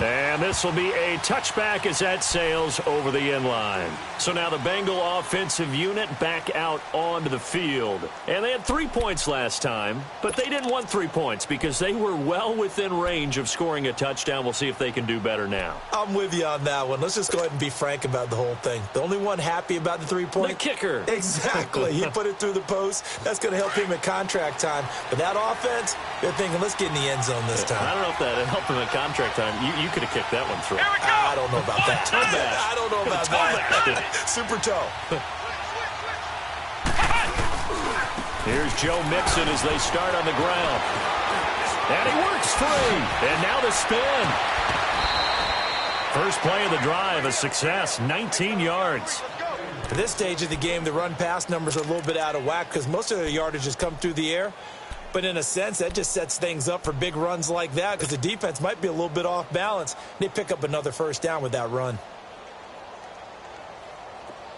And this will be a touchback as that sails over the end line. So now the Bengal offensive unit back out onto the field. And they had 3 points last time, but they didn't want 3 points because they were well within range of scoring a touchdown. We'll see if they can do better now. I'm with you on that one. Let's just go ahead and be frank about the whole thing. The only one happy about the 3-point? The kicker. Exactly. He put it through the post. That's going to help him at contract time. But that offense, they're thinking, let's get in the end zone this time. I don't know if that helped him at contract time. You could have kicked that one through. I don't know about that. I don't know about that. Super toe. Here's Joe Mixon as they start on the ground. And he works free. And now the spin. First play of the drive, a success, 19 yards. At this stage of the game, the run-pass numbers are a little bit out of whack because most of their yardage has come through the air. But in a sense, that just sets things up for big runs like that because the defense might be a little bit off balance. They pick up another first down with that run.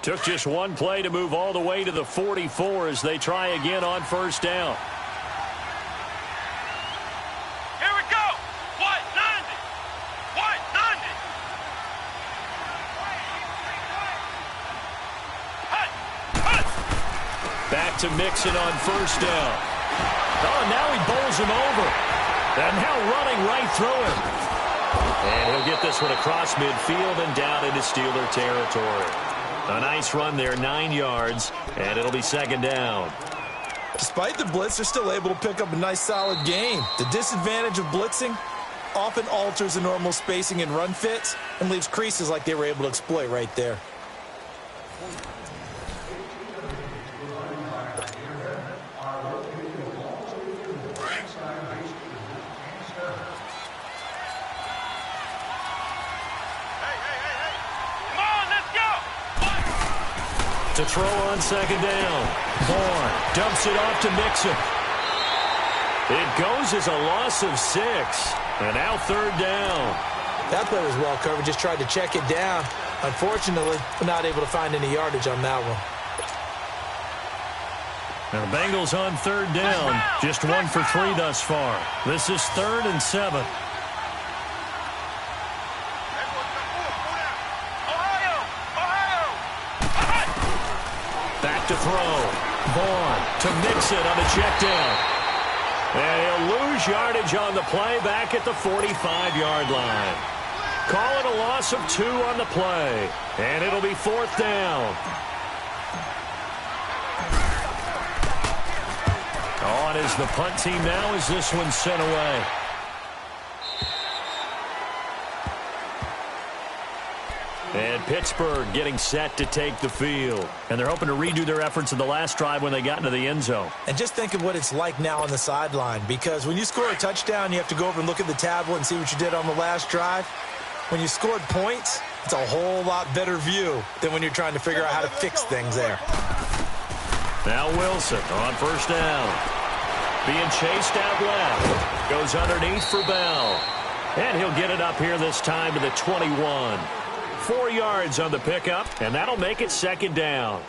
Took just one play to move all the way to the 44 as they try again on first down. Here we go. 190. 190. Back to Mixon on first down. Oh, now he bowls him over. And now running right through him. And he'll get this one across midfield and down into Steeler territory. A nice run there, 9 yards, and it'll be second down. Despite the blitz, they're still able to pick up a nice, solid gain. The disadvantage of blitzing often alters the normal spacing and run fits and leaves creases like they were able to exploit right there. To throw on second down. Bourne dumps it off to Mixon. It goes as a loss of 6. And now third down. That play was well covered. Just tried to check it down. Unfortunately, we're not able to find any yardage on that one. Now the Bengals on third down. Just 1 for 3 thus far. This is 3rd and 7. To throw. Bourne to Mixon on the check down. And he'll lose yardage on the play back at the 45-yard line. Call it a loss of 2 on the play. And it'll be 4th down. On is the punt team now as this one's sent away. And Pittsburgh getting set to take the field. And they're hoping to redo their efforts in the last drive when they got into the end zone. And just think of what it's like now on the sideline. Because when you score a touchdown, you have to go over and look at the tablet and see what you did on the last drive. When you scored points, it's a whole lot better view than when you're trying to figure out how to fix things there. Now Wilson on first down. Being chased out left. Goes underneath for Bell. And he'll get it up here this time to the 21. 4 yards on the pickup, and that'll make it second down.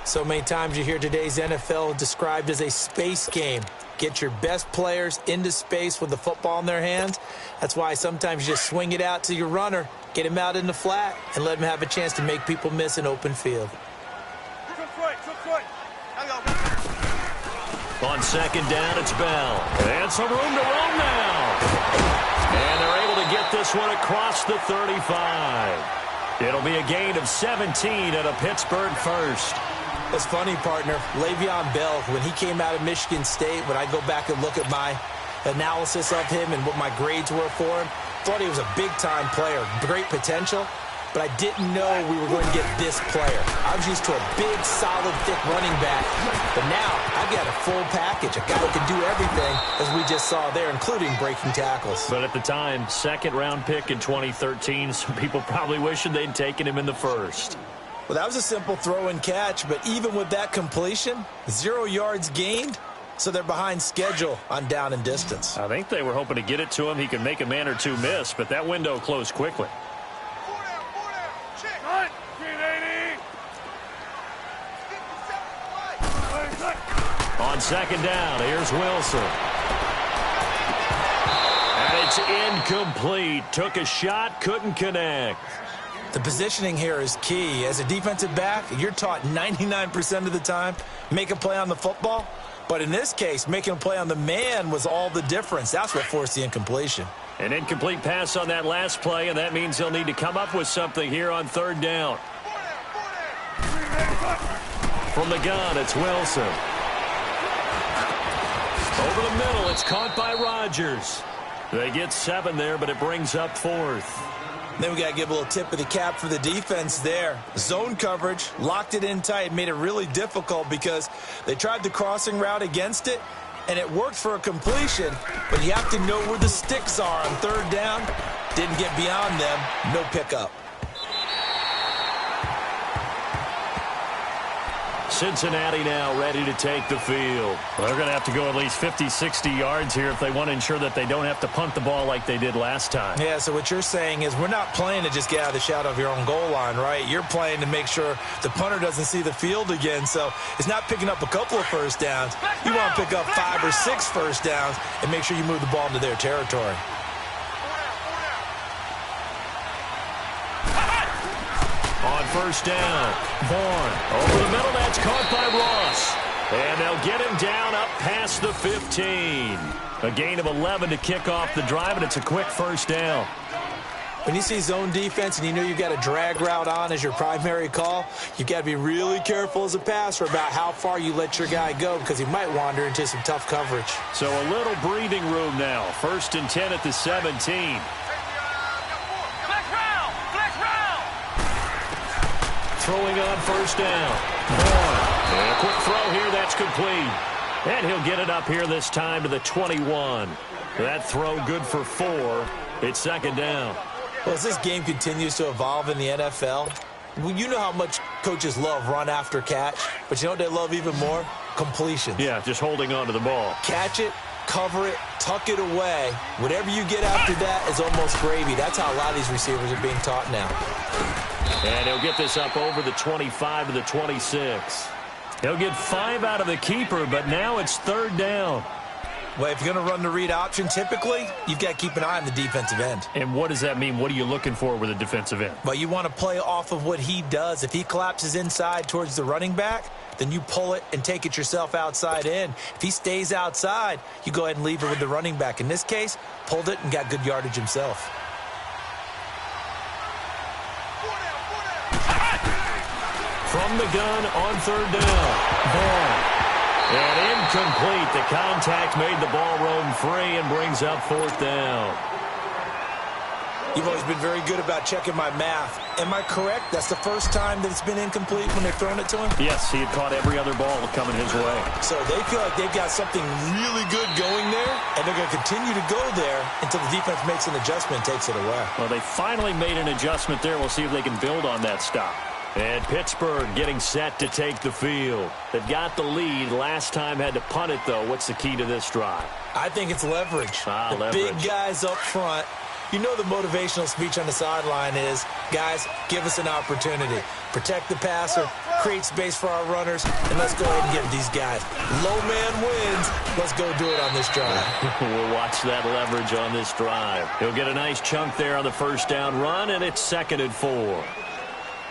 So many times you hear today's NFL described as a space game. Get your best players into space with the football in their hands. That's why sometimes you just swing it out to your runner, get him out in the flat, and let him have a chance to make people miss an open field. On second down, it's Bell. And some room to roam now. And they're able to get this one across the 35. It'll be a gain of 17 and a Pittsburgh first. It's funny, partner. Le'Veon Bell, when he came out of Michigan State, when I go back and look at my analysis of him and what my grades were for him, thought he was a big-time player, great potential, but I didn't know we were going to get this player. I was used to a big, solid, thick running back, but now I've got a full package, a guy who can do everything, as we just saw there, including breaking tackles. But at the time, second-round pick in 2013, some people probably wishing they'd taken him in the first. Well, that was a simple throw and catch, but even with that completion, 0 yards gained, so they're behind schedule on down and distance. I think they were hoping to get it to him. He could make a man or two miss, but that window closed quickly. On second down, here's Wilson. And And it's incomplete. Took a shot, couldn't connect. The positioning here is key. As a defensive back, you're taught 99% of the time, make a play on the football. But in this case, making a play on the man was all the difference. That's what forced the incompletion. An incomplete pass on that last play, and that means they'll need to come up with something here on third down. From the gun, it's Wilson. Over the middle, it's caught by Rodgers. They get 7 there, but it brings up 4th. Then we got to give a little tip of the cap for the defense there. Zone coverage, locked it in tight, made it really difficult because they tried the crossing route against it, and it worked for a completion, but you have to know where the sticks are on third down. Didn't get beyond them, no pickup. Cincinnati now ready to take the field. Well, they're going to have to go at least 50, 60 yards here if they want to ensure that they don't have to punt the ball like they did last time. Yeah, so what you're saying is we're not playing to just get out of the shadow of your own goal line, right? You're playing to make sure the punter doesn't see the field again. So it's not picking up a couple of first downs. You want to pick up 5 or 6 first downs and make sure you move the ball into their territory. On first down, Vaughn over the middle, that's caught by Ross. And they'll get him down up past the 15. A gain of 11 to kick off the drive, and it's a quick first down. When you see zone defense and you know you've got a drag route on as your primary call, you've got to be really careful as a passer about how far you let your guy go because he might wander into some tough coverage. So a little breathing room now. 1st and 10 at the 17. Throwing on first down. And a quick throw here, that's complete. And he'll get it up here this time to the 21. That throw good for 4. It's 2nd down. Well, as this game continues to evolve in the NFL, you know how much coaches love run after catch, but you know what they love even more? Completions. Yeah, just holding on to the ball. Catch it, cover it, tuck it away. Whatever you get after that is almost gravy. That's how a lot of these receivers are being taught now. And he'll get this up over the 25 to the 26. He'll get 5 out of the keeper, but now it's 3rd down. Well, if you're going to run the read option, typically, you've got to keep an eye on the defensive end. And what does that mean? What are you looking for with a defensive end? Well, you want to play off of what he does. If he collapses inside towards the running back, then you pull it and take it yourself outside in. If he stays outside, you go ahead and leave it with the running back. In this case, pulled it and got good yardage himself. From the gun on 3rd down. Vaughn. And incomplete. The contact made the ball roam free and brings up 4th down. You've always been very good about checking my math. Am I correct? That's the first time that it's been incomplete when they've thrown it to him? Yes, he had caught every other ball coming his way. So they feel like they've got something really good going there, and they're going to continue to go there until the defense makes an adjustment and takes it away. Well, they finally made an adjustment there. We'll see if they can build on that stop. And Pittsburgh getting set to take the field. They've got the lead. Last time had to punt it, though. What's the key to this drive? I think it's leverage. Leverage. Big guys up front. You know the motivational speech on the sideline is, guys, give us an opportunity. Protect the passer, create space for our runners, and let's go ahead and give these guys. Low man wins. Let's go do it on this drive. We'll watch that leverage on this drive. He'll get a nice chunk there on the first down run, and it's 2nd and 4.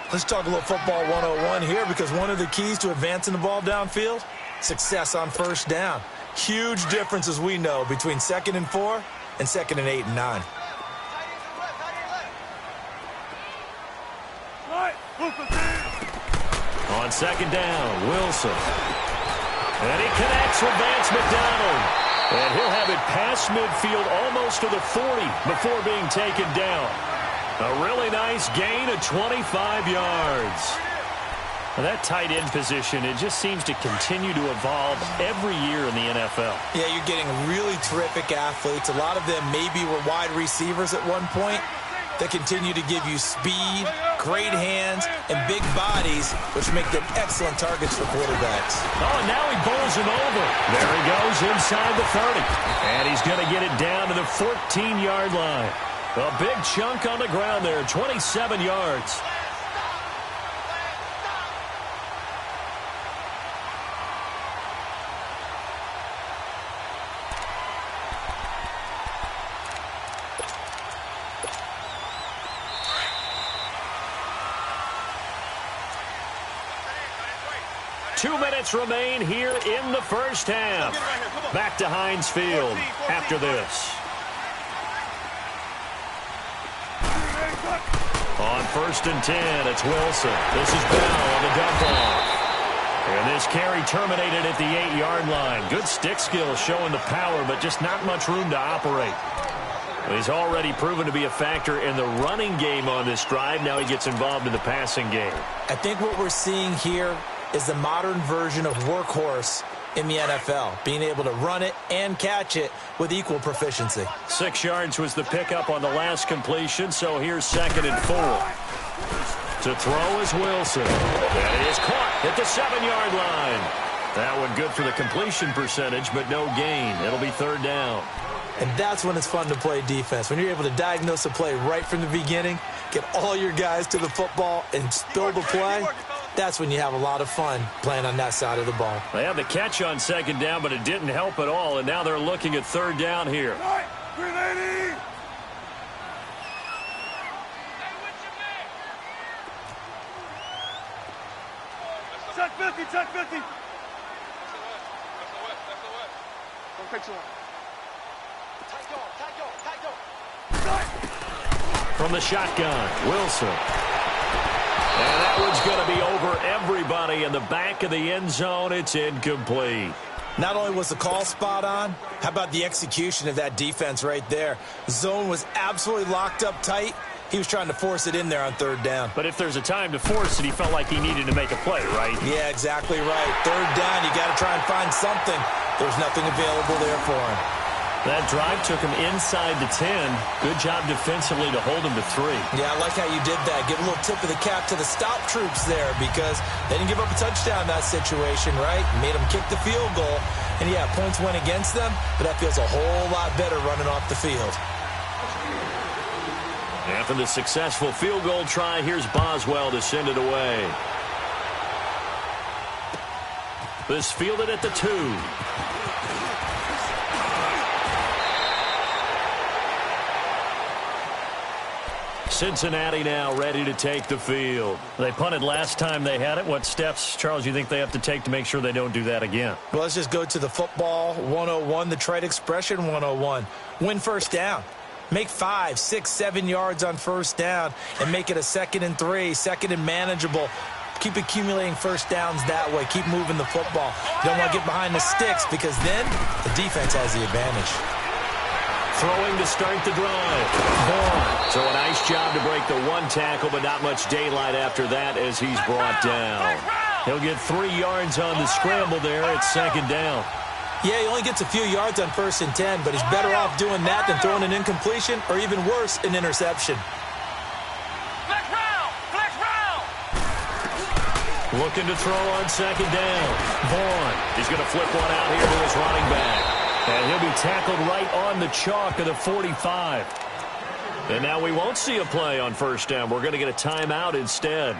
Let's talk a little football 101 here because one of the keys to advancing the ball downfield, success on first down. Huge difference, as we know, between 2nd and 4 and 2nd and 8 and 9. On 2nd down, Wilson. And he connects with Vance McDonald. And he'll have it past midfield almost to the 40 before being taken down. A really nice gain of 25 yards. Well, that tight end position, it just seems to continue to evolve every year in the NFL. Yeah, you're getting really terrific athletes. A lot of them maybe were wide receivers at one point. They continue to give you speed, great hands, and big bodies, which make them excellent targets for quarterbacks. Oh, and now he bowls him over. There he goes inside the 30. And he's going to get it down to the 14-yard line. A big chunk on the ground there, 27 yards. 2 minutes remain here in the first half. Back to Heinz Field after this. On 1st and 10, it's Wilson. This is Bell on the dump off. And this carry terminated at the 8-yard line. Good stick skills showing the power, but just not much room to operate. He's already proven to be a factor in the running game on this drive. Now he gets involved in the passing game. I think what we're seeing here is the modern version of workhorse in the NFL, being able to run it and catch it with equal proficiency. 6 yards was the pickup on the last completion, so here's 2nd and 4. To throw is Wilson. And it is caught at the 7-yard line. That one good for the completion percentage, but no gain. It'll be 3rd down. And that's when it's fun to play defense. When you're able to diagnose a play right from the beginning, get all your guys to the football, and spill the play, that's when you have a lot of fun playing on that side of the ball. They had the catch on 2nd down, but it didn't help at all, and now they're looking at 3rd down here. Check 50, check 50. Don't take too long. From the shotgun, Wilson. And that one's going to be over everybody in the back of the end zone. It's incomplete. Not only was the call spot on, how about the execution of that defense right there? The zone was absolutely locked up tight. He was trying to force it in there on 3rd down. But if there's a time to force it, he felt like he needed to make a play, right? Yeah, exactly right. 3rd down, you got to try and find something. There's nothing available there for him. That drive took him inside the 10. Good job defensively to hold him to 3. Yeah, I like how you did that. Give a little tip of the cap to the stop troops there because they didn't give up a touchdown in that situation, right? Made them kick the field goal. And, yeah, points went against them, but that feels a whole lot better running off the field. After the successful field goal try, here's Boswell to send it away. This fielded at the 2. Cincinnati now ready to take the field. They punted last time they had it. What steps, Charles, you think they have to take to make sure they don't do that again? Well, let's just go to the football 101, the trite expression 101. Win 1st down. Make 5, 6, 7 yards on 1st down and make it a 2nd and 3, 2nd and manageable. Keep accumulating 1st downs that way. Keep moving the football. You don't want to get behind the sticks because then the defense has the advantage. Throwing to start the drive. Vaughn. So a nice job to break the 1 tackle, but not much daylight after that as he's brought down. He'll get 3 yards on the scramble there at 2nd down. Yeah, he only gets a few yards on 1st and 10, but he's better off doing that than throwing an incompletion or even worse, an interception. Flex round! Looking to throw on 2nd down. Vaughn. He's going to flip one out here to his running back. And he'll be tackled right on the chalk of the 45. And now we won't see a play on 1st down. We're going to get a timeout instead,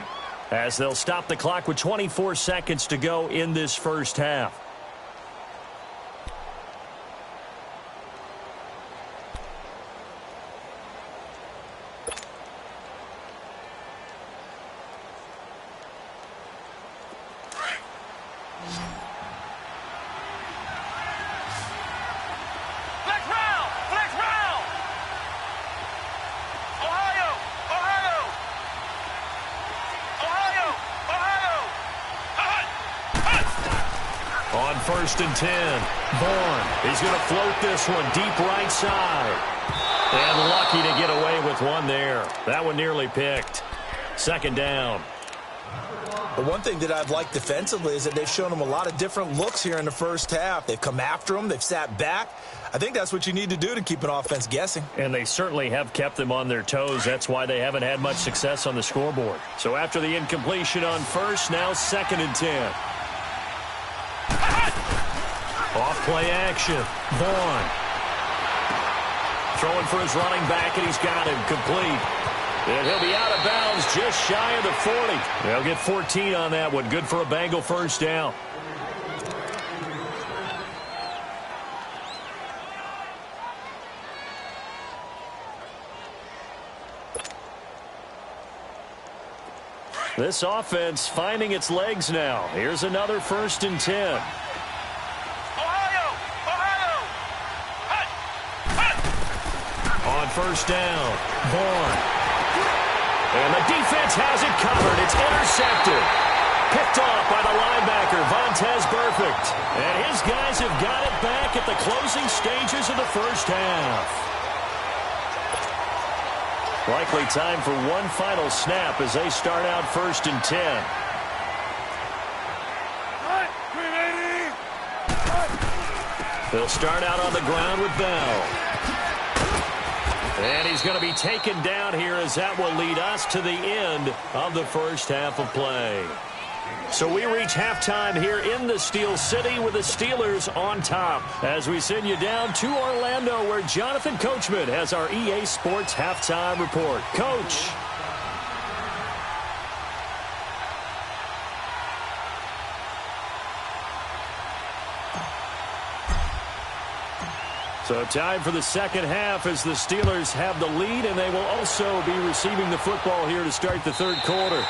as they'll stop the clock with 24 seconds to go in this first half. On 1st and 10, Vaughn. He's going to float this one deep right side. And lucky to get away with one there. That one nearly picked. 2nd down. But one thing that I've liked defensively is that they've shown him a lot of different looks here in the first half. They've come after him. They've sat back. I think that's what you need to do to keep an offense guessing. And they certainly have kept them on their toes. That's why they haven't had much success on the scoreboard. So after the incompletion on 1st, now 2nd and 10. Off play action. Vaughn. Throwing for his running back, and he's got him complete. And he'll be out of bounds just shy of the 40. They'll get 14 on that one. Good for a Bengal 1st down. This offense finding its legs now. Here's another 1st and 10. On 1st down, Vaughn. And the defense has it covered. It's intercepted. Picked off by the linebacker, Vontaze Burfict. And his guys have got it back at the closing stages of the 1st half. Likely time for one final snap as they start out 1st and 10. They'll start out on the ground with Bell. And he's going to be taken down here as that will lead us to the end of the 1st half of play. So we reach halftime here in the Steel City with the Steelers on top as we send you down to Orlando where Jonathan Coachman has our EA Sports halftime report. Coach. So time for the 2nd half as the Steelers have the lead, and they will also be receiving the football here to start the 3rd quarter.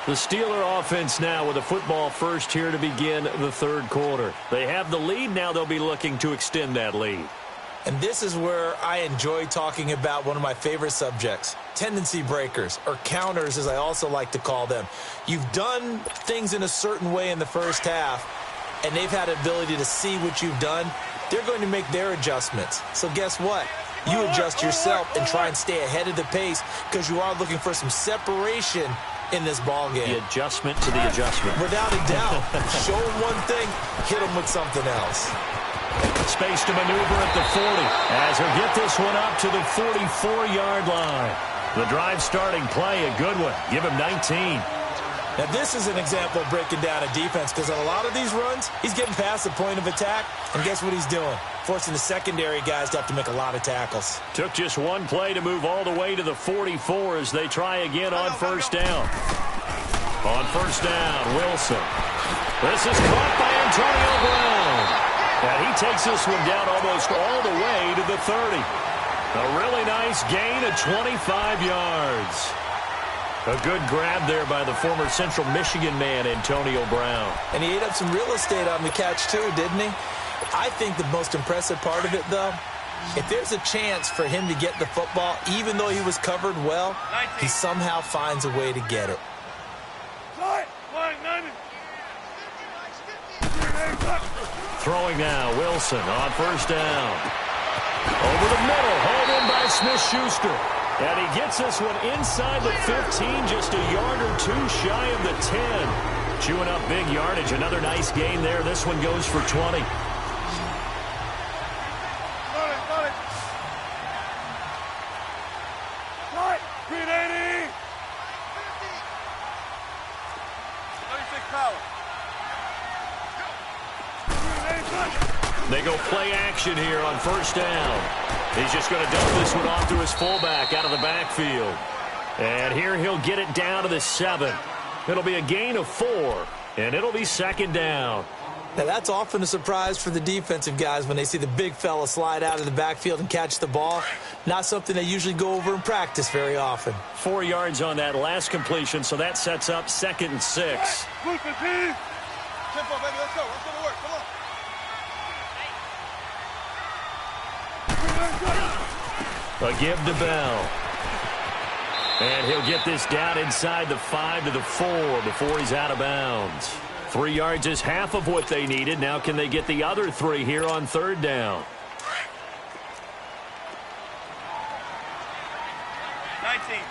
The Steeler offense now with the football first here to begin the 3rd quarter. They have the lead. Now they'll be looking to extend that lead. And this is where I enjoy talking about one of my favorite subjects, tendency breakers, or counters as I also like to call them. You've done things in a certain way in the 1st half, and they've had the ability to see what you've done. They're going to make their adjustments. So guess what? You adjust yourself and try and stay ahead of the pace because you are looking for some separation in this ball game. The adjustment to the adjustment. Without a doubt. Show them one thing, hit them with something else. Space to maneuver at the 40 as he'll get this one up to the 44-yard line. The drive starting play, a good one. Give him 19. Now, this is an example of breaking down a defense because on a lot of these runs, he's getting past the point of attack, and guess what he's doing? Forcing the secondary guys to have to make a lot of tackles. Took just one play to move all the way to the 44 as they try again on 1st down. On 1st down, Wilson. This is caught by Antonio Brown. And he takes this one down almost all the way to the 30. A really nice gain of 25 yards. A good grab there by the former Central Michigan man, Antonio Brown. And he ate up some real estate on the catch, too, didn't he? I think the most impressive part of it, though, if there's a chance for him to get the football, even though he was covered well, he somehow finds a way to get it. Throwing now, Wilson on 1st down. Over the middle, hauled in by Smith-Schuster. And he gets this one inside the 15, just a yard or two shy of the 10. Chewing up big yardage. Another nice gain there. This one goes for 20. They go play action here on 1st down. He's just going to dump this one off to his fullback out of the backfield. And here he'll get it down to the 7. It'll be a gain of 4, and it'll be 2nd down. Now, that's often a surprise for the defensive guys when they see the big fella slide out of the backfield and catch the ball. Not something they usually go over in practice very often. 4 yards on that last completion, so that sets up 2nd and 6. Tempo, baby. Let's go. Let's go to work. Come on. A give to Bell. And he'll get this down inside the 5 to the 4 before he's out of bounds. 3 yards is half of what they needed. Now can they get the other 3 here on 3rd down? 19.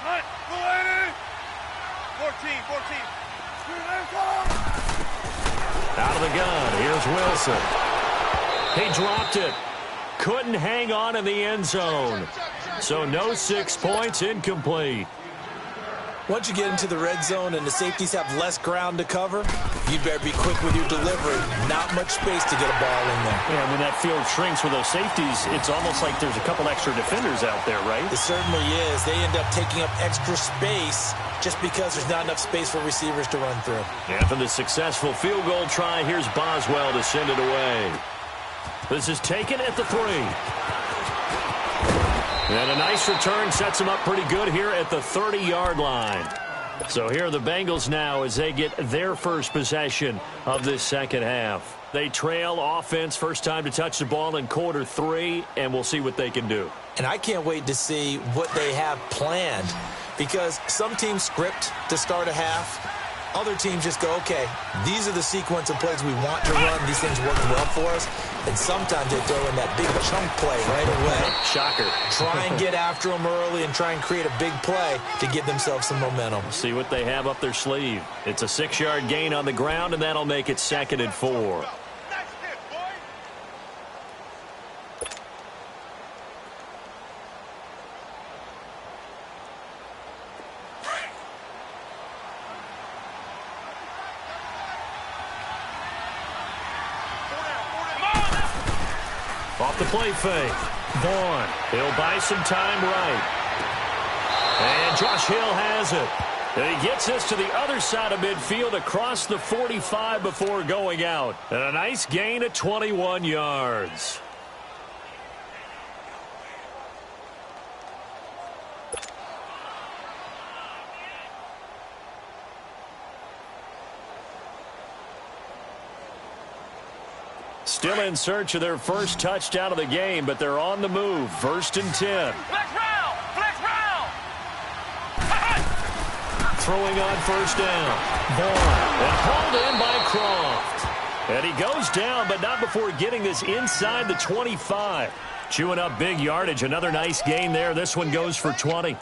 Hunt. 14. Out of the gun. Here's Wilson. He dropped it. Couldn't hang on in the end zone. So no 6 points, incomplete. Once you get into the red zone and the safeties have less ground to cover, you better be quick with your delivery. Not much space to get a ball in there. Yeah, when that field shrinks with those safeties, it's almost like there's a couple extra defenders out there, right? It certainly is. They end up taking up extra space just because there's not enough space for receivers to run through. After the successful field goal try, here's Boswell to send it away. This is taken at the 3. And a nice return sets them up pretty good here at the 30-yard line. So here are the Bengals now as they get their first possession of this second half. They trail offense, first time to touch the ball in quarter 3, and we'll see what they can do. And I can't wait to see what they have planned, because some teams script to start a half. Other teams just go, okay, these are the sequence of plays we want to run. These things work well for us. And sometimes they throw in that big chunk play right away. Shocker. Try and get after them early and try and create a big play to give themselves some momentum. See what they have up their sleeve. It's a 6-yard gain on the ground, and that'll make it 2nd and 4. Off the play fake. Vaughn. He'll buy some time right. And Josh Hill has it. And he gets this to the other side of midfield across the 45 before going out. And a nice gain of 21 yards. Still in search of their first touchdown of the game, but they're on the move. 1st and 10. Flex round! Flex round! Throwing on 1st down. Vaughn. And pulled in by Croft. And he goes down, but not before getting this inside the 25. Chewing up big yardage. Another nice gain there. This one goes for 20.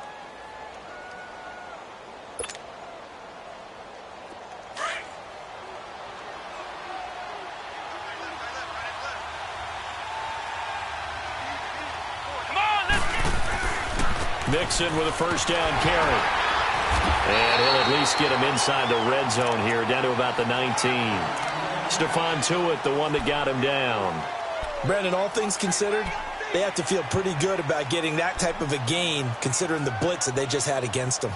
Mixon with a 1st down carry. And he'll at least get him inside the red zone here, down to about the 19. Stephon Tuitt, the one that got him down. Brandon, all things considered, they have to feel pretty good about getting that type of a gain, considering the blitz that they just had against them.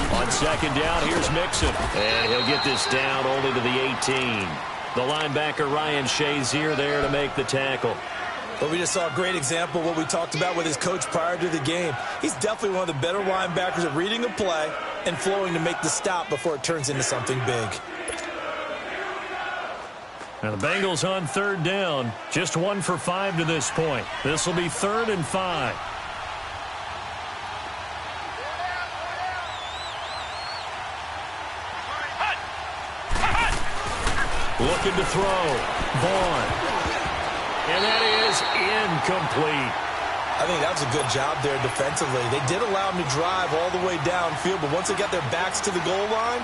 On 2nd down, here's Mixon. And he'll get this down only to the 18. The linebacker, Ryan Shazier, there to make the tackle. But we just saw a great example of what we talked about with his coach prior to the game. He's definitely one of the better linebackers at reading a play and flowing to make the stop before it turns into something big. Now the Bengals on 3rd down. Just 1 for 5 to this point. This will be 3rd and 5. Looking to throw. Vaughn. And that is incomplete. I think that was a good job there defensively. They did allow him to drive all the way downfield, but once they got their backs to the goal line,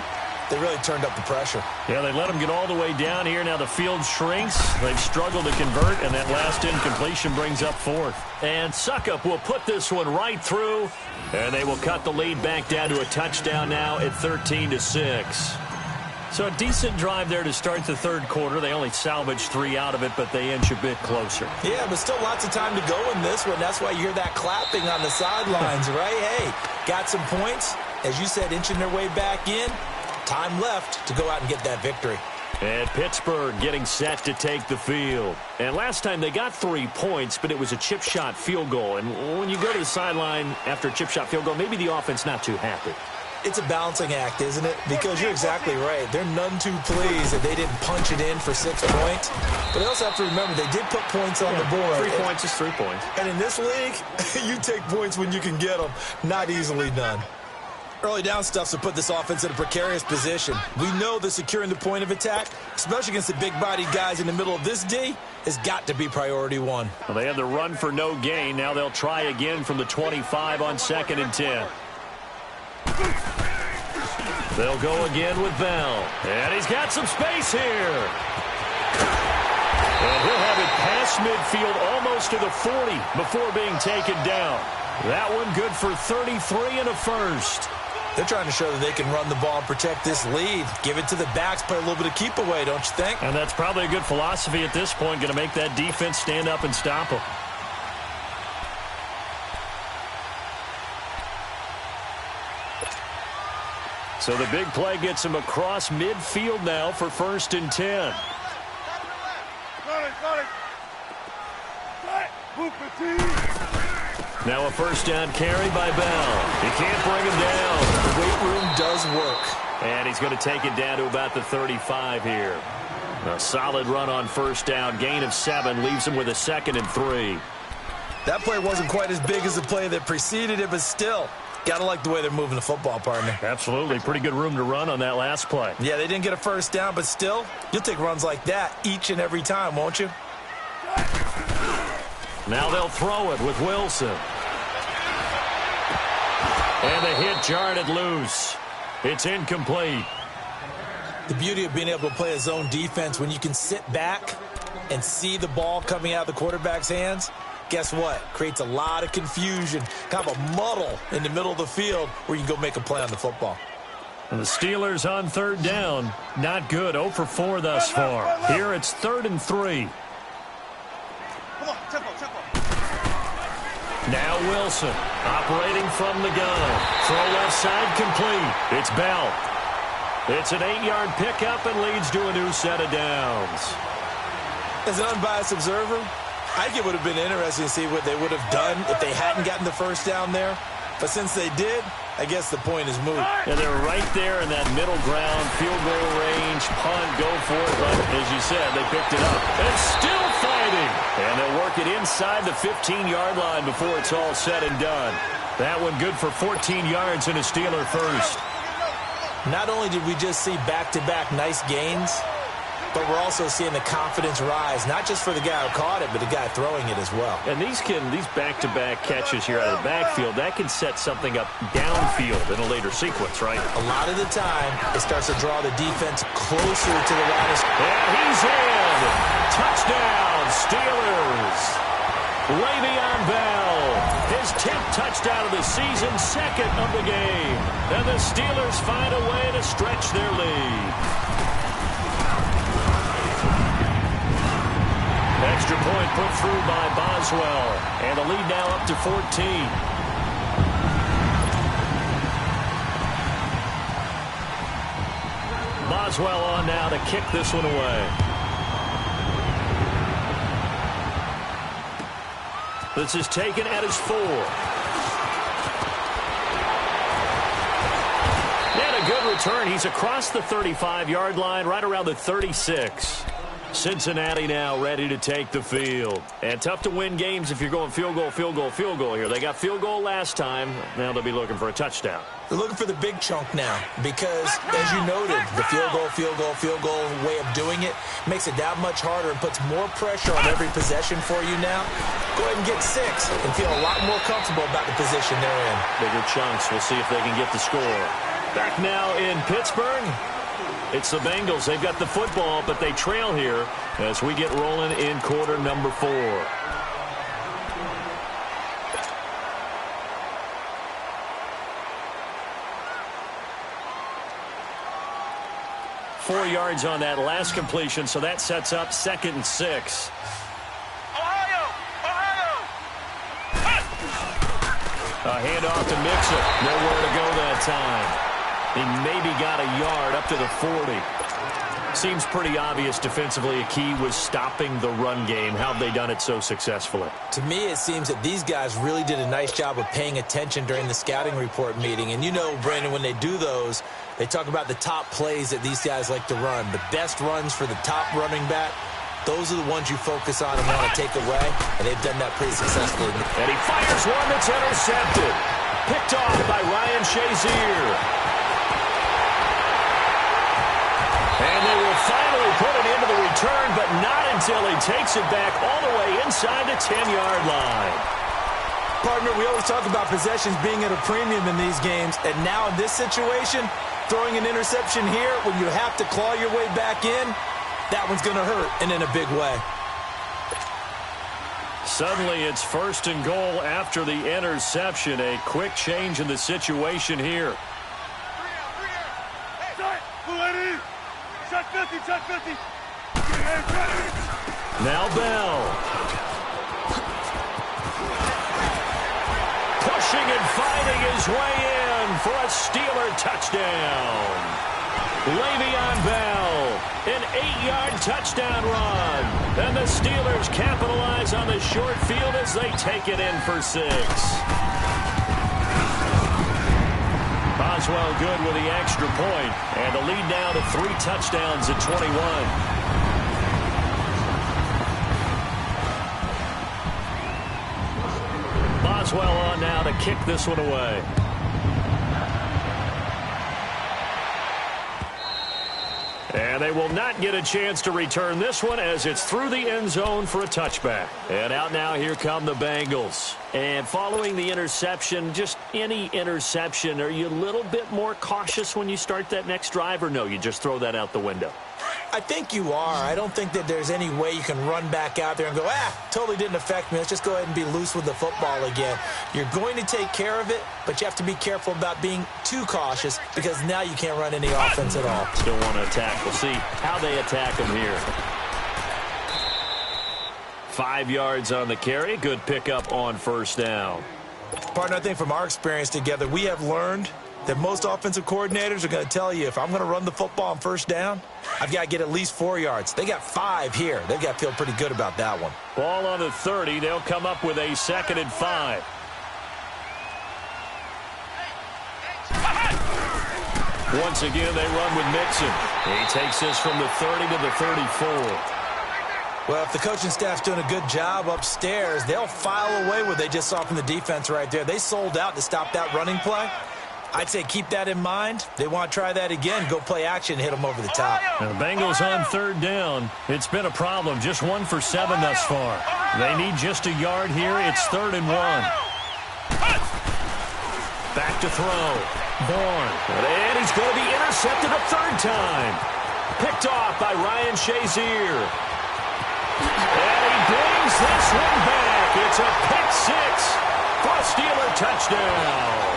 they really turned up the pressure. Yeah, they let him get all the way down here. Now the field shrinks. They've struggled to convert, and that last incompletion brings up 4th. And Suckup will put this one right through, and they will cut the lead back down to a touchdown now at 13-6. So a decent drive there to start the 3rd quarter. They only salvaged 3 out of it, but they inch a bit closer. Yeah, but still lots of time to go in this one. That's why you hear that clapping on the sidelines, right? Hey, got some points. As you said, inching their way back in. Time left to go out and get that victory. And Pittsburgh getting set to take the field. And last time they got 3 points, but it was a chip shot field goal. And when you go to the sideline after a chip shot field goal, maybe the offense not too happy. It's a balancing act, isn't it? Because you're exactly right. They're none too pleased that they didn't punch it in for 6 points. But they also have to remember they did put points on the board. 3 points is 3 points. And in this league, you take points when you can get them. Not easily done. Early down stuff's to put this offense in a precarious position. We know that securing the point of attack, especially against the big-bodied guys in the middle of this D, has got to be priority 1. Well, they had the run for no gain. Now they'll try again from the 25 on 2nd and 10. They'll go again with Bell. And he's got some space here. And he'll have it past midfield almost to the 40 before being taken down. That one good for 33 and a first. They're trying to show that they can run the ball and protect this lead. Give it to the backs, play a little bit of keep away, don't you think? And that's probably a good philosophy at this point, going to make that defense stand up and stop them. So the big play gets him across midfield now for 1st and 10. Now a first down carry by Bell. He can't bring him down. The weight room does work. And he's going to take it down to about the 35 here. A solid run on first down. Gain of 7 leaves him with a 2nd and 3. That play wasn't quite as big as the play that preceded it, but still, gotta like the way they're moving the football, partner. Absolutely. Pretty good room to run on that last play. Yeah, they didn't get a first down, but still, you'll take runs like that each and every time, won't you? Now they'll throw it with Wilson. And the hit jarred it loose. It's incomplete. The beauty of being able to play a zone defense when you can sit back and see the ball coming out of the quarterback's hands, guess what? Creates a lot of confusion, kind of a muddle in the middle of the field where you can go make a play on the football. And the Steelers on 3rd down. Not good. 0 for 4 thus far. Here it's 3rd and 3. Come on, tempo. Now Wilson operating from the gun. Throw left side complete. It's Bell. It's an 8-yard pickup and leads to a new set of downs. As an unbiased observer, I think it would have been interesting to see what they would have done if they hadn't gotten the first down there. But since they did, I guess the point is moot. And they're right there in that middle ground, field goal range, punt, go for it. But as you said, they picked it up. And still fighting. And they'll work it inside the 15-yard line before it's all said and done. That one good for 14 yards and a Steeler first. Not only did we just see back-to-back nice gains, but we're also seeing the confidence rise, not just for the guy who caught it, but the guy throwing it as well. And these back-to-back catches here out of the backfield, that can set something up downfield in a later sequence, right? A lot of the time, it starts to draw the defense closer to the line. And he's in. Touchdown, Steelers. Le'Veon Bell, his 10th touchdown of the season, 2nd of the game. And the Steelers find a way to stretch their lead. Extra point put through by Boswell. And the lead now up to 14. Boswell on now to kick this one away. This is taken at his 4. And a good return. He's across the 35-yard line, right around the 36. Cincinnati now ready to take the field. And tough to win games if you're going field goal here. They got field goal last time. Now they'll be looking for a touchdown. They're looking for the big chunk now because, as you noted, the field goal way of doing it makes it that much harder and puts more pressure on every possession for you now. Go ahead and get 6 and feel a lot more comfortable about the position they're in. Bigger chunks. We'll see if they can get the score. Back now in Pittsburgh. It's the Bengals. They've got the football, but they trail here as we get rolling in quarter number 4. Four yards on that last completion, so that sets up 2nd and 6. A handoff to Mixon. Nowhere to go that time. He maybe got a yard up to the 40. Seems pretty obvious defensively a key was stopping the run game. How have they done it so successfully? To me, it seems that these guys really did a nice job of paying attention during the scouting report meeting. And you know, Brandon, when they do those, they talk about the top plays that these guys like to run. The best runs for the top running back, those are the ones you focus on and want to take away. And they've done that pretty successfully. And he fires one that's intercepted. Picked off by Ryan Shazier. And they will finally put it into the return, but not until he takes it back all the way inside the 10-yard line. Partner, we always talk about possessions being at a premium in these games, and now in this situation, throwing an interception here when you have to claw your way back in, that one's going to hurt, and in a big way. Suddenly it's 1st and goal after the interception. A quick change in the situation here. Now Bell. Pushing and fighting his way in for a Steeler touchdown. Le'Veon Bell, an 8-yard touchdown run. And the Steelers capitalize on the short field as they take it in for 6. Boswell good with the extra point, and the lead now to 3 touchdowns at 21. Boswell on now to kick this one away. And they will not get a chance to return this one as it's through the end zone for a touchback. And out now, here come the Bengals. And following the interception, just any interception, are you a little bit more cautious when you start that next drive, or no, you just throw that out the window? I think you are. I don't think that there's any way you can run back out there and go, totally didn't affect me. Let's just go ahead and be loose with the football again. You're going to take care of it, but you have to be careful about being too cautious because now you can't run any offense at all. Still want to attack. We'll see how they attack them here. 5 yards on the carry. Good pickup on 1st down. Partner, I think from our experience together, we have learned that most offensive coordinators are going to tell you, if I'm going to run the football on 1st down, I've got to get at least 4 yards. They got 5 here. They've got to feel pretty good about that one. Ball on the 30. They'll come up with a 2nd and 5. Once again, they run with Mixon. He takes this from the 30 to the 34. Well, if the coaching staff's doing a good job upstairs, they'll file away what they just saw from the defense right there. They sold out to stop that running play. I'd say keep that in mind. They want to try that again, go play action, hit them over the top. Now the Bengals on 3rd down. It's been a problem. Just 1 for 7 thus far. They need just a yard here. It's 3rd and 1. Back to throw. Bourne. And he's going to be intercepted a 3rd time. Picked off by Ryan Shazier. And he brings this one back. It's a pick 6 for a Steeler touchdown.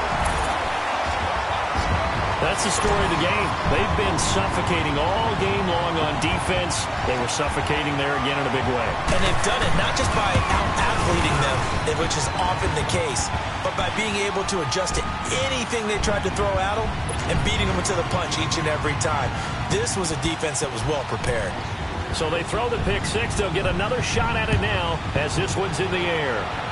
That's the story of the game. They've been suffocating all game long on defense. They were suffocating there again in a big way. And they've done it not just by out-athleting them, which is often the case, but by being able to adjust to anything they tried to throw at them and beating them to the punch each and every time. This was a defense that was well prepared. So they throw the pick 6. They'll get another shot at it now as this one's in the air.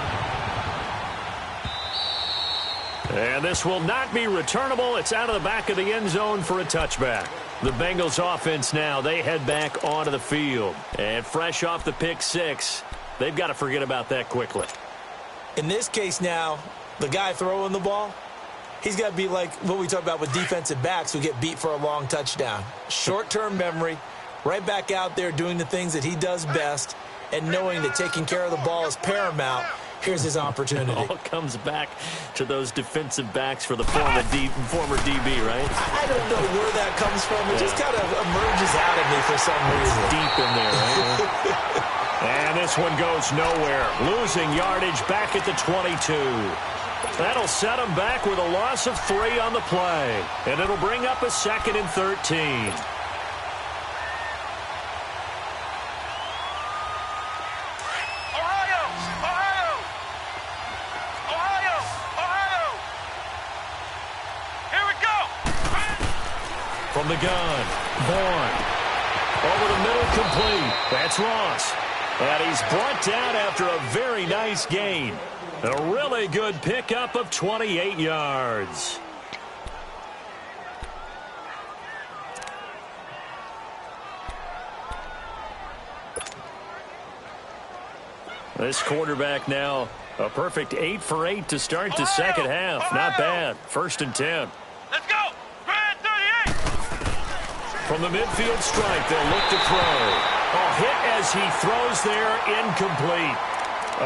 And this will not be returnable. It's out of the back of the end zone for a touchback. The Bengals offense now, they head back onto the field. And fresh off the pick 6, they've got to forget about that quickly. In this case now, the guy throwing the ball, he's got to be like what we talk about with defensive backs who get beat for a long touchdown. Short-term memory, right back out there doing the things that he does best, and knowing that taking care of the ball is paramount. Here's his opportunity. It all comes back to those defensive backs for the former DB, right? I don't know where that comes from. It just kind of emerges out of me for some reason. Deep in there, right? And this one goes nowhere. Losing yardage back at the 22. That'll set them back with a loss of 3 on the play. And it'll bring up a 2nd and 13. From the gun, Bourne. Over the middle, complete. That's Ross. And he's brought down after a very nice gain. A really good pickup of 28 yards. This quarterback now, a perfect 8 for 8 to start the second half. Not bad. 1st and 10. Let's go! Grand 38! From the midfield stripe, they'll look to throw. Hit as he throws there, incomplete.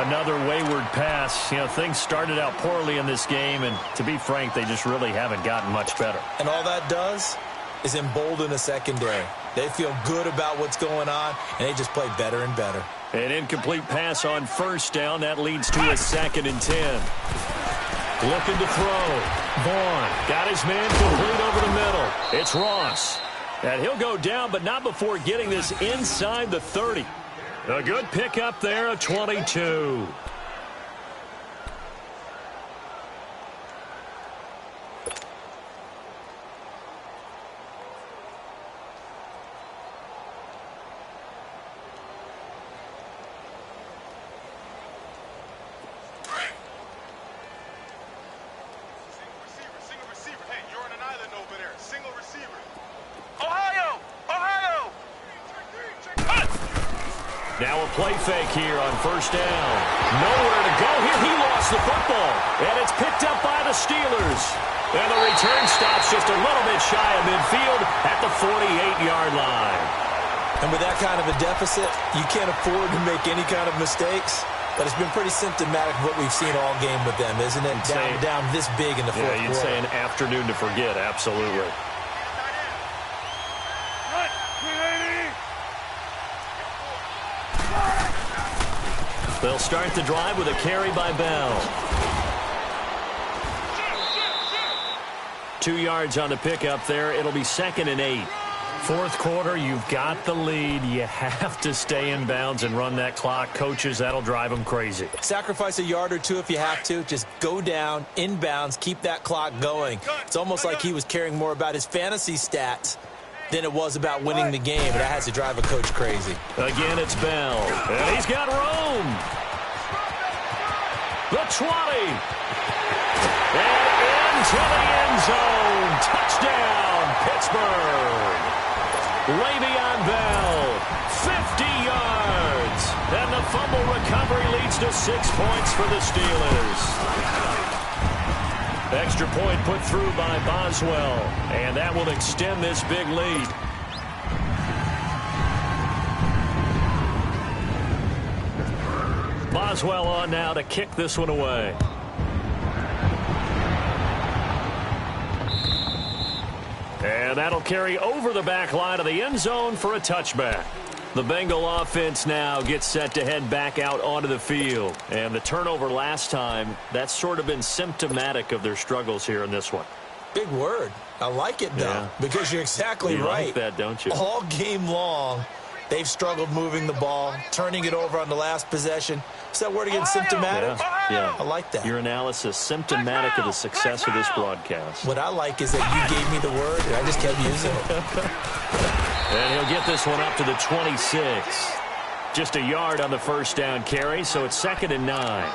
Another wayward pass. You know, things started out poorly in this game, and to be frank, they just really haven't gotten much better. And all that does is embolden a secondary. They feel good about what's going on, and they just play better and better. An incomplete pass on first down. That leads to a 2nd and 10. Looking to throw. Vaughn got his man complete over the middle. It's Ross. And he'll go down, but not before getting this inside the 30. A good pickup there, a 22. Now a play fake here on first down. Nowhere to go here. He lost the football. And it's picked up by the Steelers. And the return stops just a little bit shy of midfield at the 48-yard line. And with that kind of a deficit, you can't afford to make any kind of mistakes. But it's been pretty symptomatic of what we've seen all game with them, isn't it? Down this big in the fourth quarter. Yeah, you'd say an afternoon to forget. Absolutely. They'll start the drive with a carry by Bell. 2 yards on the pickup there. It'll be 2nd and 8. Fourth quarter, you've got the lead. You have to stay in bounds and run that clock. Coaches, that'll drive them crazy. Sacrifice a yard or two if you have to. Just go down, in bounds, keep that clock going. It's almost like he was caring more about his fantasy stats than it was about winning the game. But that has to drive a coach crazy. Again, it's Bell. And he's got room. The 20. And into the end zone. Touchdown, Pittsburgh. Le'Veon Bell, 50 yards. And the fumble recovery leads to 6 points for the Steelers. Extra point put through by Boswell. And that will extend this big lead. Boswell on now to kick this one away. And that'll carry over the back line of the end zone for a touchback. The Bengal offense now gets set to head back out onto the field. And the turnover last time, that's sort of been symptomatic of their struggles here in this one. Big word. I like it, though, because you're exactly right. You like that, don't you? All game long, they've struggled moving the ball, turning it over on the last possession. Is that word again, symptomatic? Yeah. I like that. Your analysis, symptomatic of the success of this broadcast. What I like is that you gave me the word, and I just kept using it. And he'll get this one up to the 26. Just a yard on the first down carry, so it's 2nd and 9.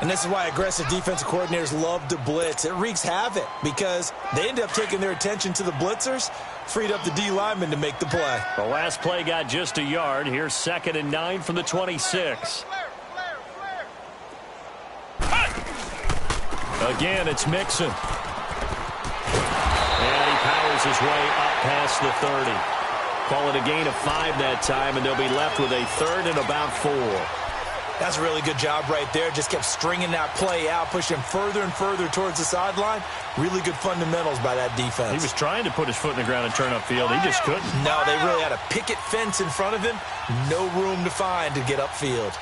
And this is why aggressive defensive coordinators love to blitz. It wreaks havoc because they end up taking their attention to the blitzers, freed up the D lineman to make the play. The last play got just a yard. Here's 2nd and 9 from the 26. Again, it's Mixon. And he powers his way up past the 30. Call it a gain of 5 that time, and they'll be left with a 3rd and about 4. That's a really good job right there. Just kept stringing that play out, pushing further and further towards the sideline. Really good fundamentals by that defense. He was trying to put his foot in the ground and turn upfield. He just couldn't. No, they really had a picket fence in front of him. No room to find to get upfield.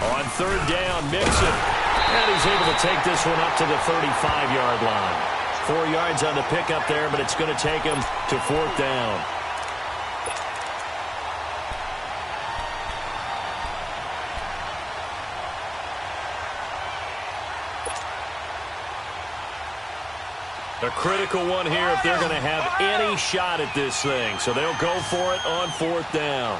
On 3rd down, Mixon. And he's able to take this one up to the 35-yard line. 4 yards on the pickup there, but it's going to take him to 4th down. A critical one here if they're going to have any shot at this thing. So they'll go for it on 4th down.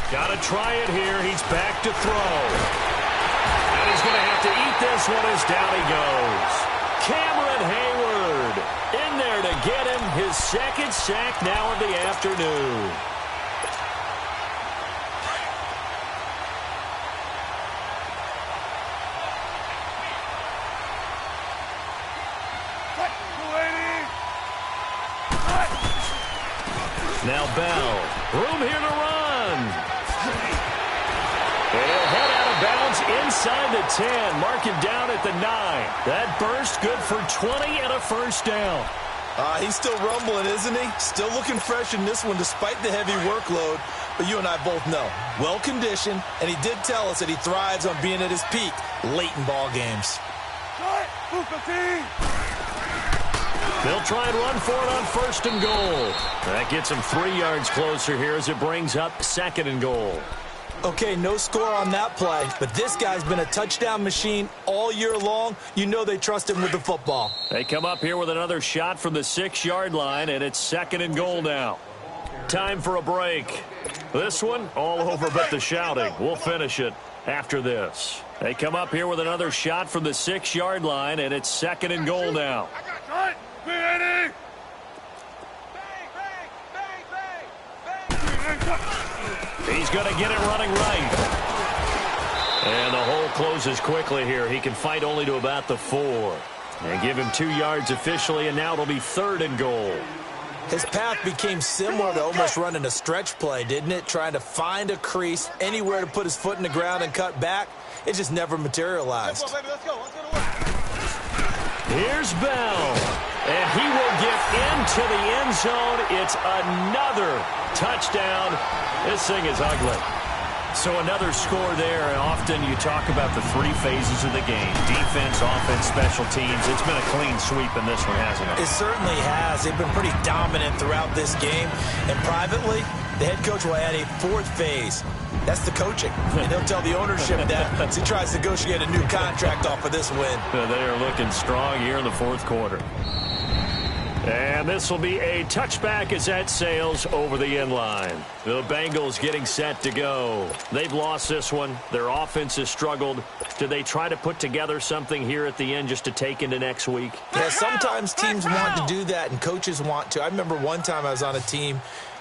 Got to try it here. He's back to throw. And he's going to have to eat this one as down he goes. Cameron Hayward in there to get him his 2nd sack now of the afternoon. Now Bell. Room here to run. And he'll head out of bounds inside the 10. Mark him down at the 9. That burst good for 20 and a first down. He's still rumbling, isn't he? Still looking fresh in this one despite the heavy workload. But you and I both know, well-conditioned, and he did tell us that he thrives on being at his peak late in ball games. They'll try and run for it on first and goal. That gets him 3 yards closer here as it brings up second and goal. Okay, no score on that play, but this guy's been a touchdown machine all year long. You know they trust him with the football. They come up here with another shot from the 6-yard line, and it's second and goal now. Time for a break. This one, all over but the shouting. We'll finish it after this. They come up here with another shot from the 6-yard line, and it's second and goal now. He's going to get it running right. And the hole closes quickly here. He can fight only to about the 4. And give him 2 yards officially, and now it'll be third and goal. His path became similar to almost running a stretch play, didn't it? Trying to find a crease, anywhere to put his foot in the ground and cut back. It just never materialized. Here's Bell. And he will get into the end zone. It's another touchdown. This thing is ugly. So another score there, and often you talk about the 3 phases of the game. Defense, offense, special teams. It's been a clean sweep in this one, hasn't it? It certainly has. They've been pretty dominant throughout this game. And privately, the head coach will add a 4th phase. That's the coaching. And he'll tell the ownership that as he tries to negotiate a new contract off of this win. They are looking strong here in the 4th quarter. And this will be a touchback as that sails over the end line. The Bengals getting set to go. They've lost this one. Their offense has struggled. Do they try to put together something here at the end just to take into next week? Yeah, sometimes teams want to do that and coaches want to. I remember one time I was on a team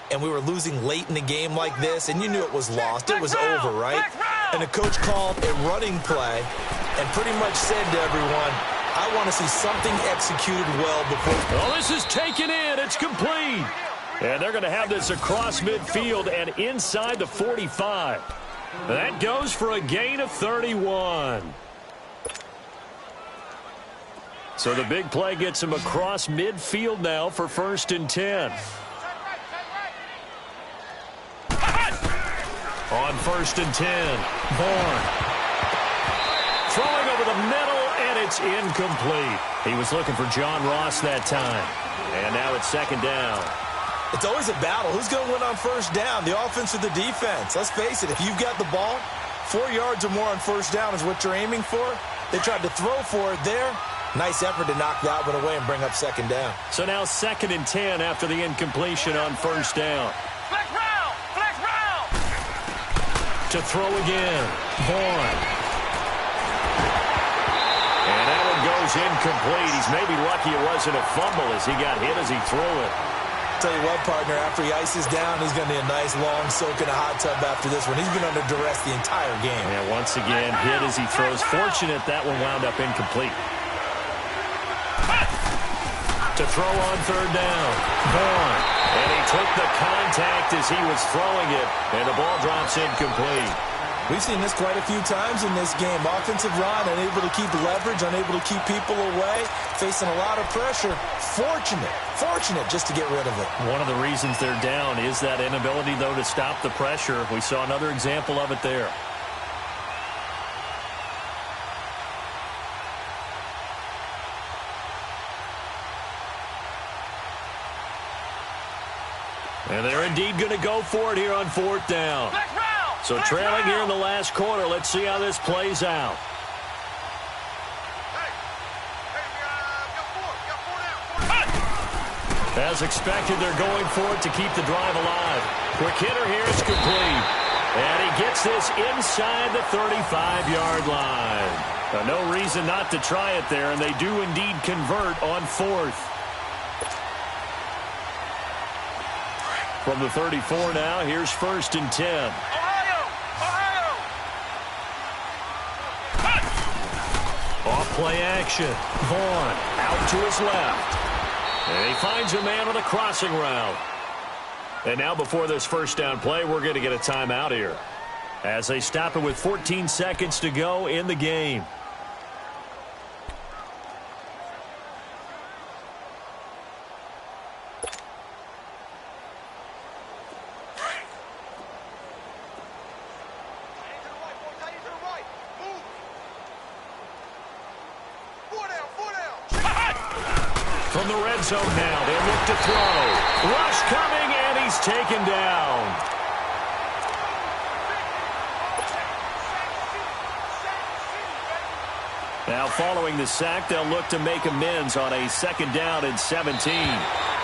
and we were losing late in the game like this, and you knew it was lost. It was over, right? And the coach called a running play and pretty much said to everyone, I want to see something executed well before. Oh, this is taken in. It's complete. And they're going to have this across midfield and inside the 45. That goes for a gain of 31. So the big play gets him across midfield now for first and 10. On first and 10, Bourne. Throwing over the middle, and it's incomplete. He was looking for John Ross that time. And now it's second down. It's always a battle. Who's going to win on first down, the offense or the defense? Let's face it, if you've got the ball, 4 yards or more on first down is what you're aiming for. They tried to throw for it there. Nice effort to knock that one away and bring up second down. So now second and 10 after the incompletion on first down. Flex round! Flex round! To throw again, Bourne. And that one goes incomplete. He's maybe lucky it wasn't a fumble as he got hit as he threw it. Tell you what, partner, after he ices down, he's going to need a nice long soak in a hot tub after this one. He's been under duress the entire game. And once again, hit as he throws. Fortunate that one wound up incomplete. To throw on third down, Bourne. And he took the contact as he was throwing it, and the ball drops incomplete. We've seen this quite a few times in this game. Offensive line unable to keep leverage, unable to keep people away, facing a lot of pressure. Fortunate just to get rid of it. One of the reasons they're down is that inability, though, to stop the pressure. We saw another example of it there. And they're indeed going to go for it here on fourth down. So trailing here in the last quarter. Let's see how this plays out. As expected, they're going for it to keep the drive alive. Quick hitter here is complete. And he gets this inside the 35-yard line. No reason not to try it there, and they do indeed convert on fourth. From the 34 now, here's first and 10. Off play action. Vaughn out to his left. And he finds a man on a crossing route. And now before this first down play, we're going to get a timeout here. As they stop it with 14 seconds to go in the game. From the red zone now, they look to throw. Rush coming, and he's taken down. Now following the sack, they'll look to make amends on a 2nd down and 17.